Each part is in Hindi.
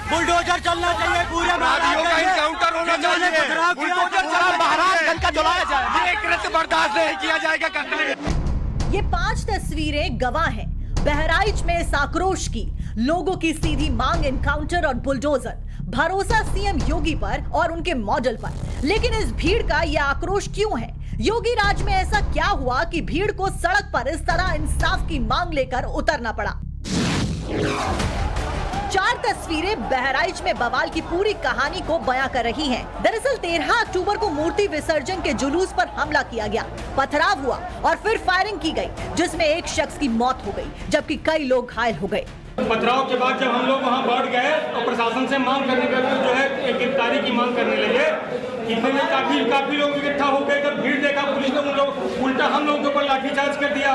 बुलडोजर चलना चाहिए, पूरे का इनकाउंटर होना चाहिए, बुलडोजर चला महाराजगंज का जलाया जाए, ये कृत्य बर्दाश्त नहीं किया जाएगा। ये 5 तस्वीरें गवाह हैं बहराइच में इस आक्रोश की। लोगों की सीधी मांग एनकाउंटर और बुलडोजर, भरोसा सीएम योगी पर और उनके मॉडल पर। लेकिन इस भीड़ का यह आक्रोश क्यों है? योगी राज में ऐसा क्या हुआ कि भीड़ को सड़क पर इस तरह इंसाफ की मांग लेकर उतरना पड़ा? 4 तस्वीरें बहराइच में बवाल की पूरी कहानी को बयां कर रही हैं। दरअसल 13 अक्टूबर को मूर्ति विसर्जन के जुलूस पर हमला किया गया, पथराव हुआ और फिर फायरिंग की गई, जिसमें एक शख्स की मौत हो गई जबकि कई लोग घायल हो गए। पथराव के बाद जब हम लोग वहां बढ़ गए और प्रशासन से मांग करने लगे, जो है एक गिरफ्तारी की मांग करने लगे, इतने में काफी लोग इकट्ठा हो गए। जब भीड़ देखा पुलिस ने उन लोग उल्टा हम लोगों के ऊपर लाठीचार्ज कर दिया।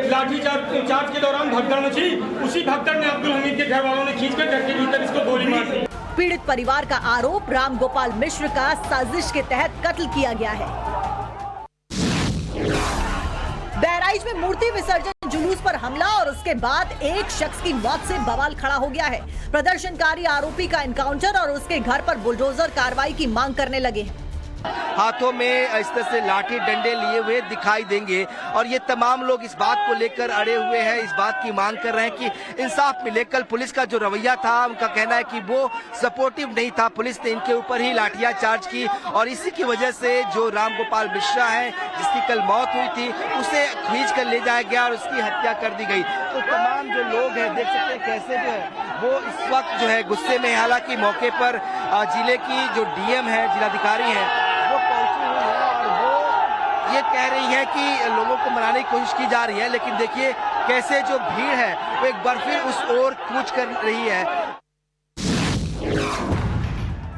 लाठीचार्ज के दौरान भगदड़ मची। उसी भगदड़ में अब्दुल हमीद के घर वालों ने खींचकर घर के भीतर इसको गोली मार दी। पीड़ित परिवार का आरोप राम गोपाल मिश्र का साजिश के तहत कत्ल किया गया है। बहराइच में मूर्ति विसर्जन जुलूस पर हमला और उसके बाद एक शख्स की मौत से बवाल खड़ा हो गया है। प्रदर्शनकारी आरोपी का एनकाउंटर और उसके घर पर बुलडोजर कार्रवाई की मांग करने लगे हैं। हाथों में इस तरह से लाठी डंडे लिए हुए दिखाई देंगे और ये तमाम लोग इस बात को लेकर अड़े हुए हैं, इस बात की मांग कर रहे हैं कि इंसाफ मिले। कल पुलिस का जो रवैया था, उनका कहना है कि वो सपोर्टिव नहीं था, पुलिस ने इनके ऊपर ही लाठियां चार्ज की और इसी की वजह से जो राम गोपाल मिश्रा है, जिसकी कल मौत हुई थी, उसे खींच कर ले जाया गया और उसकी हत्या कर दी गई। तो तमाम जो लोग हैं, देख सकते हैं कैसे जो है वो इस वक्त जो है गुस्से में। हालांकि मौके पर जिले की जो डीएम है, जिलाधिकारी है, वो पहुंची हुई है और वो ये कह रही है कि लोगों को मनाने की कोशिश की जा रही है। लेकिन देखिए कैसे जो भीड़ है वो एक बार फिर उस ओर कूच कर रही है।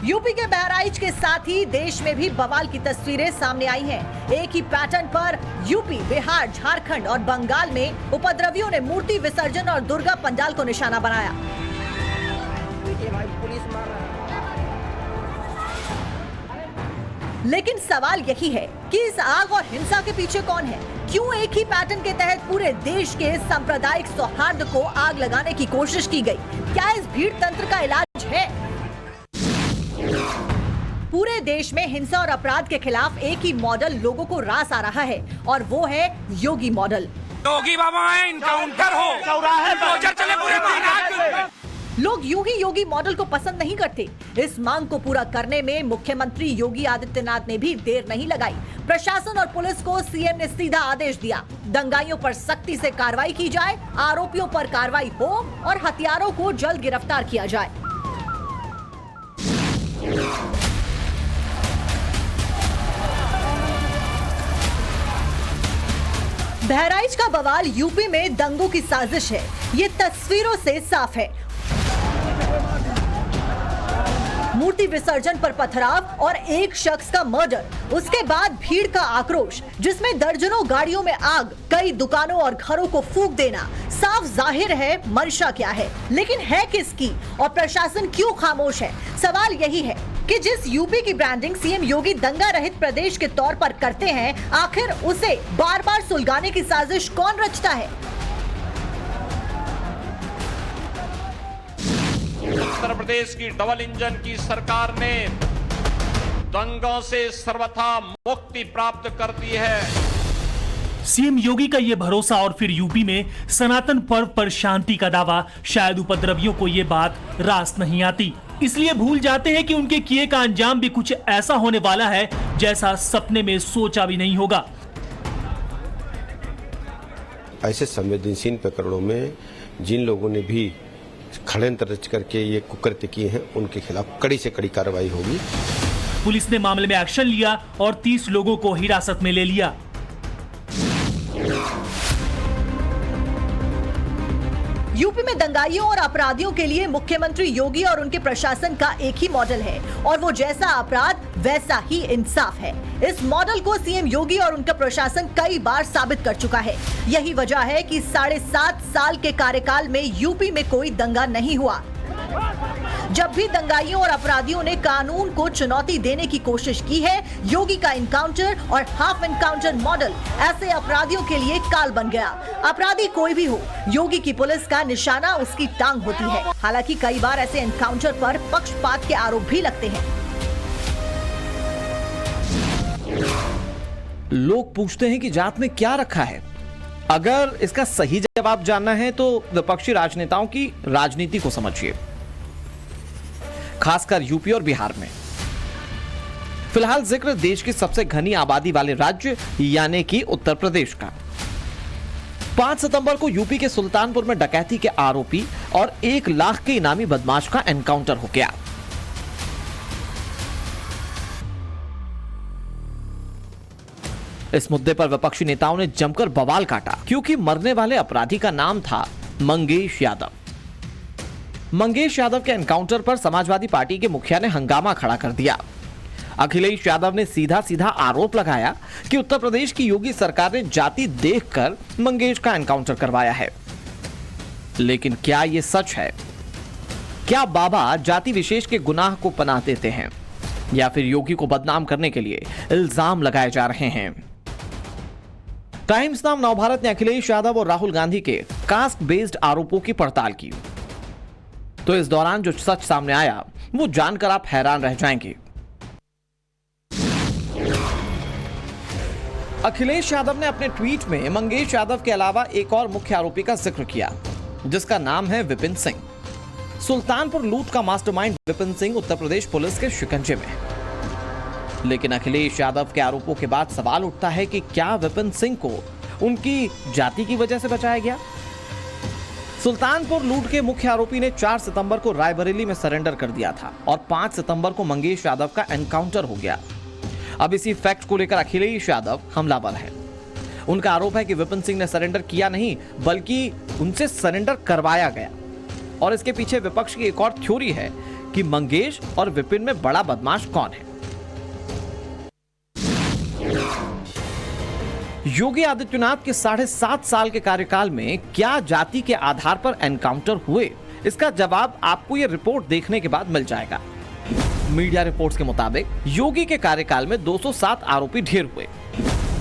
यूपी के बहराइच के साथ ही देश में भी बवाल की तस्वीरें सामने आई हैं। एक ही पैटर्न पर यूपी, बिहार, झारखंड और बंगाल में उपद्रवियों ने मूर्ति विसर्जन और दुर्गा पंडाल को निशाना बनाया। लेकिन सवाल यही है कि इस आग और हिंसा के पीछे कौन है? क्यों एक ही पैटर्न के तहत पूरे देश के सांप्रदायिक सौहार्द को आग लगाने की कोशिश की गई? क्या इस भीड़ तंत्र का इलाज है? पूरे देश में हिंसा और अपराध के खिलाफ एक ही मॉडल लोगों को रास आ रहा है और वो है योगी मॉडल। योगी बाबा है, इनकाउंटर हो, चौराहे पर चले पूरे महाराज। लोग यूं ही योगी मॉडल को पसंद नहीं करते। इस मांग को पूरा करने में मुख्यमंत्री योगी आदित्यनाथ ने भी देर नहीं लगाई। प्रशासन और पुलिस को सीएम ने सीधा आदेश दिया, दंगाइयों पर सख्ती से कार्रवाई की जाए, आरोपियों पर कार्रवाई हो और हथियारों को जल्द गिरफ्तार किया जाए। बहराइच का बवाल यूपी में दंगों की साजिश है, ये तस्वीरों से साफ है। मूर्ति विसर्जन पर पथराव और एक शख्स का मर्डर, उसके बाद भीड़ का आक्रोश, जिसमें दर्जनों गाड़ियों में आग, कई दुकानों और घरों को फूंक देना। साफ जाहिर है मंशा क्या है, लेकिन है किसकी और प्रशासन क्यों खामोश है? सवाल यही है कि जिस यूपी की ब्रांडिंग सीएम योगी दंगा रहित प्रदेश के तौर पर करते हैं, आखिर उसे बार बार सुलगाने की साजिश कौन रचता है? उत्तर प्रदेश की डबल इंजन की सरकार ने दंगों से सर्वथा मुक्ति प्राप्त कर दी है। सीएम योगी का ये भरोसा और फिर यूपी में सनातन पर्व पर शांति का दावा, शायद उपद्रवियों को ये बात रास नहीं आती, इसलिए भूल जाते हैं कि उनके किए का अंजाम भी कुछ ऐसा होने वाला है जैसा सपने में सोचा भी नहीं होगा। ऐसे संवेदनशील प्रकरणों में जिन लोगों ने भी षड्यंत्र रच करके ये कुकृत्य किए हैं, उनके खिलाफ कड़ी से कड़ी कार्रवाई होगी। पुलिस ने मामले में एक्शन लिया और 30 लोगों को हिरासत में ले लिया। यूपी में दंगाइयों और अपराधियों के लिए मुख्यमंत्री योगी और उनके प्रशासन का एक ही मॉडल है और वो जैसा अपराध वैसा ही इंसाफ है। इस मॉडल को सीएम योगी और उनका प्रशासन कई बार साबित कर चुका है। यही वजह है कि 7.5 साल के कार्यकाल में यूपी में कोई दंगा नहीं हुआ। जब भी दंगाइयों और अपराधियों ने कानून को चुनौती देने की कोशिश की है, योगी का इनकाउंटर और हाफ इनकाउंटर मॉडल ऐसे अपराधियों के लिए काल बन गया। अपराधी कोई भी हो, योगी की पुलिस का निशाना उसकी टांग होती है। हालांकि कई बार ऐसे एनकाउंटर पर पक्षपात के आरोप भी लगते हैं। लोग पूछते हैं कि जात में क्या रखा है। अगर इसका सही जवाब जानना है तो विपक्षी राजनेताओं की राजनीति को समझिए, खासकर यूपी और बिहार में। फिलहाल जिक्र देश की सबसे घनी आबादी वाले राज्य यानी कि उत्तर प्रदेश का। 5 सितंबर को यूपी के सुल्तानपुर में डकैती के आरोपी और 1 लाख के इनामी बदमाश का एनकाउंटर हो गया। इस मुद्दे पर विपक्षी नेताओं ने जमकर बवाल काटा, क्योंकि मरने वाले अपराधी का नाम था मंगेश यादव। मंगेश यादव के एनकाउंटर पर समाजवादी पार्टी के मुखिया ने हंगामा खड़ा कर दिया। अखिलेश यादव ने सीधा सीधा आरोप लगाया कि उत्तर प्रदेश की योगी सरकार ने जाति देखकर मंगेश का एनकाउंटर करवाया है। लेकिन क्या यह सच है? क्या बाबा जाति विशेष के गुनाह को पनाह देते हैं या फिर योगी को बदनाम करने के लिए इल्जाम लगाए जा रहे हैं? टाइम्स नाम नवभारत ने अखिलेश यादव और राहुल गांधी के कास्ट बेस्ड आरोपों की पड़ताल की, तो इस दौरान जो सच सामने आया वो जानकर आप हैरान रह जाएंगे। अखिलेश यादव ने अपने ट्वीट में मंगेश यादव के अलावा एक और मुख्य आरोपी का जिक्र किया, जिसका नाम है विपिन सिंह। सुल्तानपुर लूट का मास्टरमाइंड विपिन सिंह उत्तर प्रदेश पुलिस के शिकंजे में है। लेकिन अखिलेश यादव के आरोपों के बाद सवाल उठता है कि क्या विपिन सिंह को उनकी जाति की वजह से बचाया गया? सुल्तानपुर लूट के मुख्य आरोपी ने 4 सितंबर को रायबरेली में सरेंडर कर दिया था और 5 सितंबर को मंगेश यादव का एनकाउंटर हो गया। अब इसी फैक्ट को लेकर अखिलेश यादव हमलावर है। उनका आरोप है कि विपिन सिंह ने सरेंडर किया नहीं, बल्कि उनसे सरेंडर करवाया गया। और इसके पीछे विपक्ष की एक और थ्योरी है कि मंगेश और विपिन में बड़ा बदमाश कौन है। योगी आदित्यनाथ के 7.5 साल के कार्यकाल में क्या जाति के आधार पर एनकाउंटर हुए, इसका जवाब आपको यह रिपोर्ट देखने के बाद मिल जाएगा। मीडिया रिपोर्ट्स के मुताबिक योगी के कार्यकाल में 207 आरोपी ढेर हुए,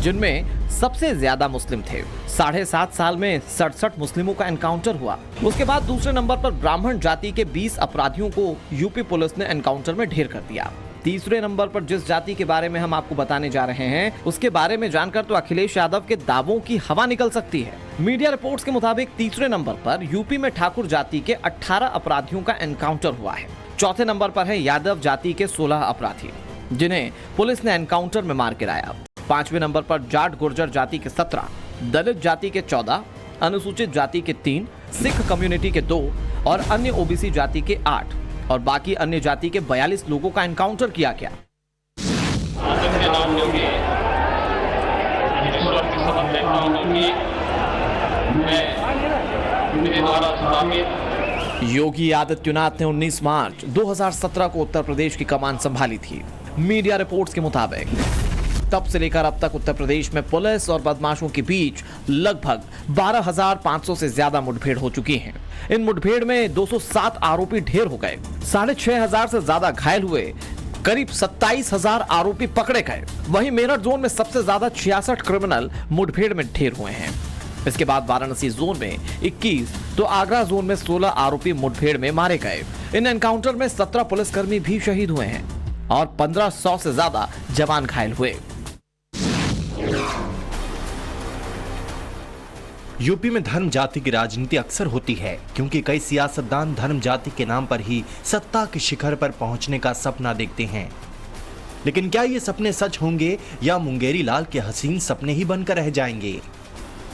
जिनमें सबसे ज्यादा मुस्लिम थे। 7.5 साल में 67 मुस्लिमों का एनकाउंटर हुआ। उसके बाद दूसरे नंबर पर ब्राह्मण जाति के 20 अपराधियों को यूपी पुलिस ने एनकाउंटर में ढेर कर दिया। तीसरे नंबर पर जिस जाति के बारे में हम आपको बताने जा रहे हैं, उसके बारे में जानकर तो अखिलेश यादव के दावों की हवा निकल सकती है। मीडिया रिपोर्ट्स के मुताबिक तीसरे नंबर पर यूपी में ठाकुर जाति के 18 अपराधियों का एनकाउंटर हुआ है। चौथे नंबर पर है यादव जाति के 16 अपराधी, जिन्हें पुलिस ने एनकाउंटर में मार गिराया। 5वें नंबर पर जाट गुर्जर जाति के 17, दलित जाति के 14, अनुसूचित जाति के 3, सिख कम्युनिटी के 2 और अन्य ओबीसी जाति के 8 और बाकी अन्य जाति के 42 लोगों का एनकाउंटर किया गया। योगी आदित्यनाथ ने 19 मार्च 2017 को उत्तर प्रदेश की कमान संभाली थी। मीडिया रिपोर्ट्स के मुताबिक तब से लेकर अब तक उत्तर प्रदेश में पुलिस और बदमाशों के बीच लगभग 12,500 से ज्यादा मुठभेड़ हो चुकी हैं। इन मुठभेड़ में 207 आरोपी ढेर हो गए, 6,500 से ज्यादा घायल हुए, करीब 27,000 आरोपी पकड़े गए। वहीं मेरठ जोन में सबसे ज्यादा 66 क्रिमिनल मुठभेड़ में ढेर हुए हैं। इसके बाद वाराणसी जोन में 21 तो आगरा जोन में 16 आरोपी मुठभेड़ में मारे गए। इन एनकाउंटर में 17 पुलिसकर्मी भी शहीद हुए हैं और 1500 से ज्यादा जवान घायल हुए। यूपी में धर्म जाति की राजनीति अक्सर होती है, क्योंकि कई सियासतदान धर्म जाति के नाम पर ही सत्ता के शिखर पर पहुंचने का सपना देखते हैं। लेकिन क्या ये सपने सच होंगे या मुंगेरी लाल के हसीन सपने ही बनकर रह जाएंगे?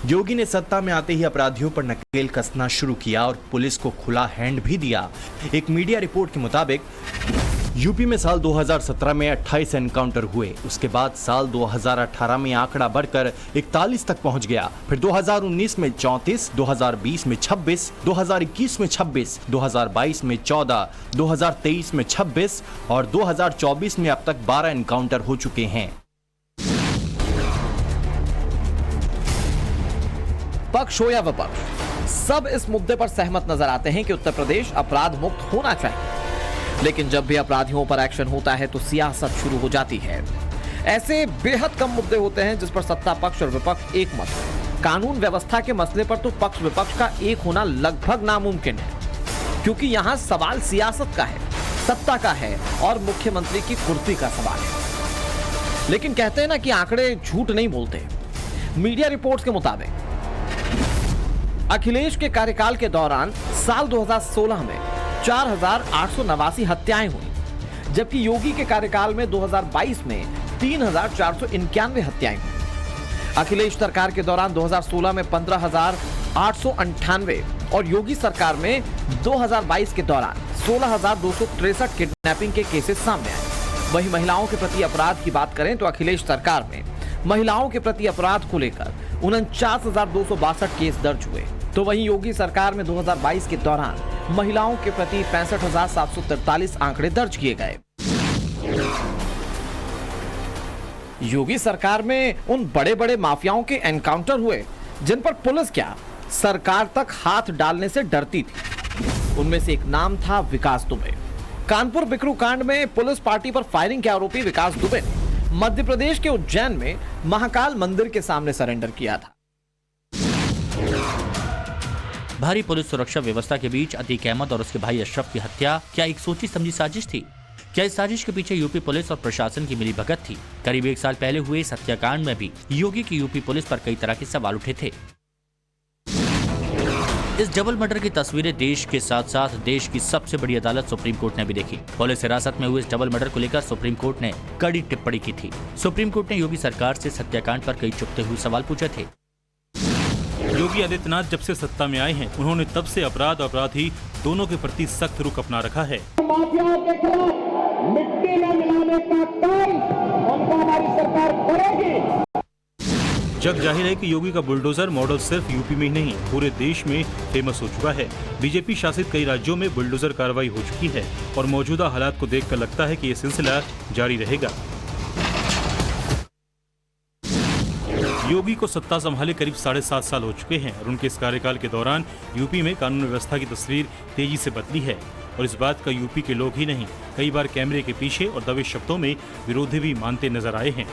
योगी ने सत्ता में आते ही अपराधियों पर नकेल कसना शुरू किया और पुलिस को खुला हैंड भी दिया। एक मीडिया रिपोर्ट के मुताबिक यूपी में साल 2017 में 28 एनकाउंटर हुए। उसके बाद साल 2018 में आंकड़ा बढ़कर 41 तक पहुंच गया। फिर 2019 में 34, 2020 में 26, 2021 में 26, 2022 में 14, 2023 में 26 और 2024 में अब तक 12 एनकाउंटर हो चुके हैं। पक्ष हो या विपक्ष, सब इस मुद्दे पर सहमत नजर आते हैं कि उत्तर प्रदेश अपराध मुक्त होना चाहिए। लेकिन जब भी अपराधियों पर एक्शन होता है तो सियासत शुरू हो जाती है। ऐसे बेहद कम मुद्दे होते हैं जिस पर सत्ता पक्ष और विपक्ष एक मत है। कानून व्यवस्था के मसले पर तो पक्ष विपक्ष का एक होना लगभग नामुमकिन है, क्योंकि यहाँ सवाल सियासत का है, सत्ता का है और मुख्यमंत्री की कुर्सी का सवाल है। लेकिन कहते हैं ना कि आंकड़े झूठ नहीं बोलते। मीडिया रिपोर्ट्स के मुताबिक अखिलेश के कार्यकाल के दौरान साल 2016 में 4,889 हत्याएं हुई, जबकि योगी के कार्यकाल में 2022 में 3,491 हत्याएं हुई। अखिलेश सरकार के दौरान 2016 में 15,898 और योगी सरकार में 2022 के दौरान 16,263 किडनैपिंग के केसेस सामने आए। वहीं महिलाओं के प्रति अपराध की बात करें तो अखिलेश सरकार में महिलाओं के प्रति अपराध को लेकर 49,262 केस दर्ज हुए, तो वहीं योगी सरकार में 2022 के दौरान महिलाओं के प्रति 65,743 आंकड़े दर्ज किए गए। योगी सरकार में उन बड़े बड़े माफियाओं के एनकाउंटर हुए जिन पर पुलिस क्या सरकार तक हाथ डालने से डरती थी। उनमें से एक नाम था विकास दुबे। कानपुर बिकरू कांड में पुलिस पार्टी पर फायरिंग के आरोपी विकास दुबे ने मध्य प्रदेश के उज्जैन में महाकाल मंदिर के सामने सरेंडर किया था। भारी पुलिस सुरक्षा व्यवस्था के बीच अतीक अहमद और उसके भाई अशरफ की हत्या क्या एक सोची समझी साजिश थी? क्या इस साजिश के पीछे यूपी पुलिस और प्रशासन की मिलीभगत थी? करीब 1 साल पहले हुए इस हत्याकांड में भी योगी की यूपी पुलिस पर कई तरह के सवाल उठे थे। इस डबल मर्डर की तस्वीरें देश के साथ साथ देश की सबसे बड़ी अदालत सुप्रीम कोर्ट ने भी देखी। पुलिस हिरासत में हुए इस डबल मर्डर को लेकर सुप्रीम कोर्ट ने कड़ी टिप्पणी की थी। सुप्रीम कोर्ट ने योगी सरकार से हत्याकांड पर कई चुभते हुए सवाल पूछे थे। योगी आदित्यनाथ जब से सत्ता में आए हैं, उन्होंने तब से अपराध और अपराधी दोनों के प्रति सख्त रुख अपना रखा है। माफियाओं के खिलाफ मिट्टी में मिलाने का काम हमारी सरकार करेगी। जग जाहिर है कि योगी का बुलडोजर मॉडल सिर्फ यूपी में ही नहीं पूरे देश में फेमस हो चुका है। बीजेपी शासित कई राज्यों में बुलडोजर कार्रवाई हो चुकी है और मौजूदा हालात को देखकर लगता है कि ये सिलसिला जारी रहेगा। योगी को सत्ता संभाले करीब 7.5 साल हो चुके हैं और उनके इस कार्यकाल के दौरान यूपी में कानून व्यवस्था की तस्वीर तेजी से बदली है और इस बात का यूपी के लोग ही नहीं कई बार कैमरे के पीछे और दबे शब्दों में विरोधी भी मानते नजर आए हैं।